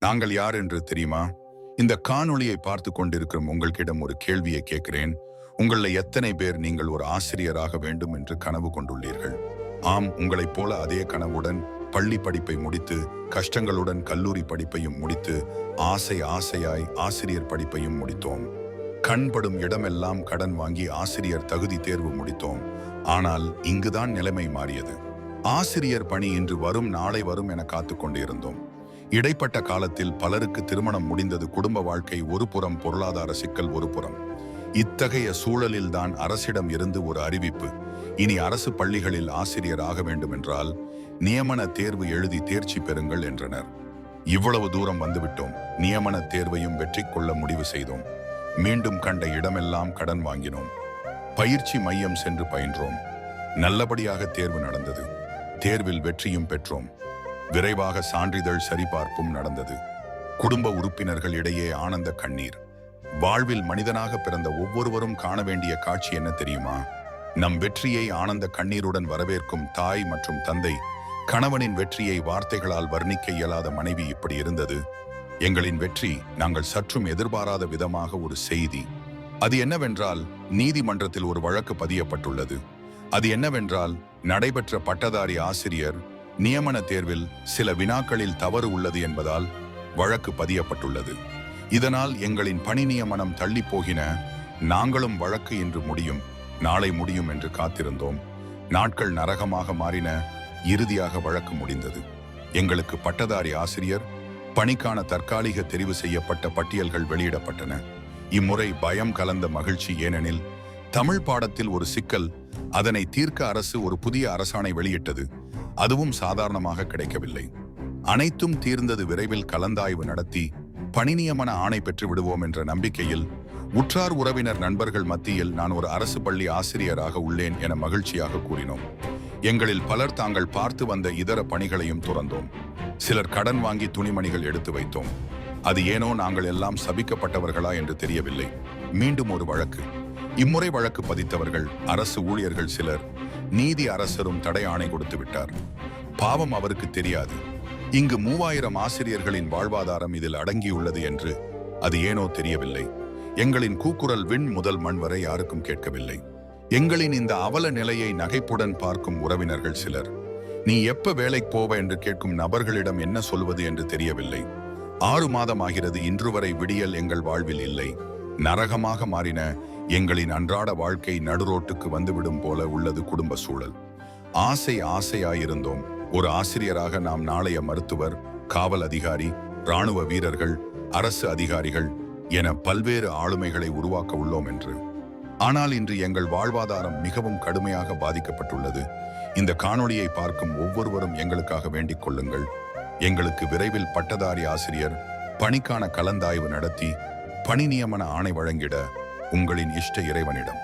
நாங்கள் யார் என்று தெரியுமா? இந்த காணொளியை பார்த்து கொண்டிருக்கும் உங்களிடம் ஒரு கேள்வியை கேட்கிறேன். உங்களில் எத்தனை பேர் நீங்கள் ஒரு ஆசிரியராக வேண்டும் என்று கனவு கொண்டுள்ளீர்கள்? ஆம், உங்களைப் போல அதே கனவுடன் பள்ளி படிப்பை முடித்து, கஷ்டங்களுடன் கல்லூரி படிப்பையும் முடித்து, ஆசையாய் ஆசிரியர் படிப்பையும் முடித்தோம். கண்படும் இடமெல்லாம் கடன் வாங்கி ஆசிரியர் தகுதி தேர்வு முடித்தோம். ஆனால் இங்குதான் நிலைமை மாறியது. ஆசிரியர் பணி இன்று வரும், நாளை வரும் என காத்து கொண்டிருந்தோம். இடைப்பட்ட காலத்தில் பலருக்கு திருமணம் முடிந்தது. குடும்ப வாழ்க்கை ஒரு புறம், பொருளாதார சிக்கல் ஒரு புறம். இத்தகைய சூழலில்தான் அரசிடம் இருந்து ஒரு அறிவிப்பு. இனி அரசு பள்ளிகளில் ஆசிரியர் ஆக வேண்டுமென்றால் நியமன தேர்வு எழுதி தேர்ச்சி பெறுங்கள் என்றனர். இவ்வளவு தூரம் வந்துவிட்டோம். நியமன தேர்வையும் வெற்றி கொள்ள முடிவு செய்தோம். மீண்டும் கண்ட இடமெல்லாம் கடன் வாங்கினோம். பயிற்சி மையம் சென்று பயின்றோம். நல்லபடியாக தேர்வு நடந்தது. தேர்வில் வெற்றியும் பெற்றோம். விரைவாக சான்றிதழ் சரிபார்ப்பும் நடந்தது. குடும்ப உறுப்பினர்கள் இடையே ஆனந்த கண்ணீர். வாழ்வில் மனிதனாக பிறந்த ஒவ்வொருவரும் காண வேண்டிய காட்சி என்ன தெரியுமா? நம் வெற்றியை ஆனந்த கண்ணீருடன் வரவேற்கும் தாய் மற்றும் தந்தை. கணவனின் வெற்றியை வார்த்தைகளால் வர்ணிக்க இயலாத மனைவி. இப்படி இருந்தது எங்களின் வெற்றி. நாங்கள் சற்றும் எதிர்பாராத விதமாக ஒரு செய்தி. அது என்னவென்றால், நீதிமன்றத்தில் ஒரு வழக்கு பதியப்பட்டுள்ளது. அது என்னவென்றால், நடைபெற்ற பட்டதாரி ஆசிரியர் நியமன தேர்வில் சில வினாக்களில் தவறு உள்ளது என்பதால் வழக்கு பதியப்பட்டுள்ளது. இதனால் எங்களின் பணி நியமனம் தள்ளி போகின. நாங்களும் வழக்கு இன்று முடியும், நாளை முடியும் என்று காத்திருந்தோம். நாட்கள் நரகமாக மாறின. இறுதியாக வழக்கு முடிந்தது. எங்களுக்கு பட்டதாரி ஆசிரியர் பணிக்கான தற்காலிக தெரிவு செய்யப்பட்ட பட்டியல்கள் வெளியிடப்பட்டன. இம்முறை பயம் கலந்த மகிழ்ச்சி. ஏனெனில் தமிழ் பாடத்தில் ஒரு சிக்கல். அதனை தீர்க்க அரசு ஒரு புதிய அரசாணை வெளியிட்டது. அதுவும் சாதாரணமாக கிடைக்கவில்லை. அனைத்தும் தீர்ந்தது. விரைவில் கலந்தாய்வு நடத்தி பணி நியமன ஆணை பெற்று விடுவோம் என்ற நம்பிக்கையில் உற்றார் உறவினர் நண்பர்கள் மத்தியில் நான் ஒரு அரசு பள்ளி ஆசிரியராக உள்ளேன் என மகிழ்ச்சியாக கூறினோம். எங்களில் பலர் தாங்கள் பார்த்து வந்த இதர பணிகளையும் துறந்தோம். சிலர் கடன் வாங்கி துணிமணிகள் எடுத்து வைத்தோம். அது ஏனோ நாங்கள் எல்லாம் சபிக்கப்பட்டவர்களா என்று தெரியவில்லை. மீண்டும் ஒரு வழக்கு. இம்முறை வழக்கு பதித்தவர்கள் அரசு ஊழியர்கள் சிலர். நீதி அரசரும் தடை ஆணை கொடுத்து விட்டார். பாவம், அவருக்கு தெரியாது. இங்கு 3000 ஆசிரியர்களின் வாழ்வாதாரம் இதில் அடங்கியுள்ளது என்று. அது ஏனோ தெரியவில்லை. எங்களின் கூக்குரல் விண் முதல் மண் வரை யாருக்கும் கேட்கவில்லை. எங்களின் இந்த அவல நிலையை நகைப்புடன் பார்க்கும் உறவினர்கள் சிலர். நீ எப்ப வேலைக்கு போவ என்று கேட்கும் நபர்களிடம் என்ன சொல்வது என்று தெரியவில்லை. 6 மாதம் ஆகிறது. இன்று வரை விடியல் எங்கள் வாழ்வில் இல்லை. நரகமாக மாறின எங்களின் அன்றாட வாழ்க்கை. நடுரோட்டுக்கு வந்துவிடும் போல உள்ளது குடும்ப சூழல். ஆசையாயிருந்தோம். ஒரு ஆசிரியராக நாம் நாளைய மருத்துவர், காவல் அதிகாரி, இராணுவ வீரர்கள், அரசு அதிகாரிகள் என பல்வேறு ஆளுமைகளை உருவாக்க உள்ளோம் என்று. ஆனால் இன்று எங்கள் வாழ்வாதாரம் மிகவும் கடுமையாக பாதிக்கப்பட்டுள்ளது. இந்த காணொளியை பார்க்கும் ஒவ்வொருவரும் எங்களுக்காக வேண்டிக் கொள்ளுங்கள். எங்களுக்கு விரைவில் பட்டதாரி ஆசிரியர் பணிக்கான கலந்தாய்வு நடத்தி பணி நியமன ஆணை வழங்கிட உங்களின் இஷ்ட இறைவனிடம்